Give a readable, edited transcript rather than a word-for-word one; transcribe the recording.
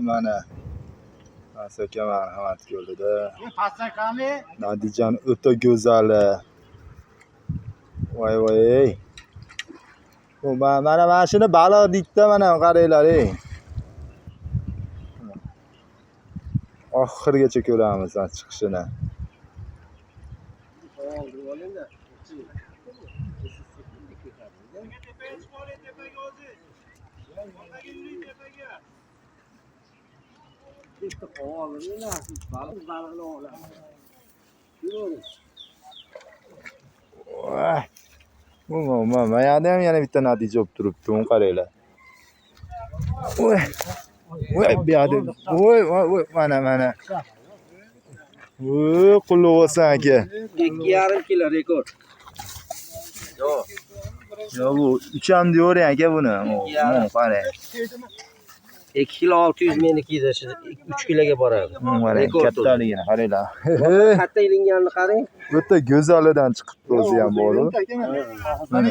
mana Asaka marhamat yo'lida. Nadijon o'ta go'zali. Voy voy. Mana shuni baliq deydi mana qaranglar ey. Oxirigacha ko'ramiz chiqishini. Mana ham yana bitta natija olib turibdi, uni qaranglar. Voy. Voy, bu yerda. Voy, mana. Voy, qulluq olsan aka. 2,5 kilo rekord. Yo bu 3 ham deyvering aka buni. Qarang. 2 kilo 600 meniki edi, 3 kiloga boradi. Mana kattaligini qaranglar. Katta ilinganini qarang. O'ta go'zalidan chiqibdi o'zi ham bor. Mana.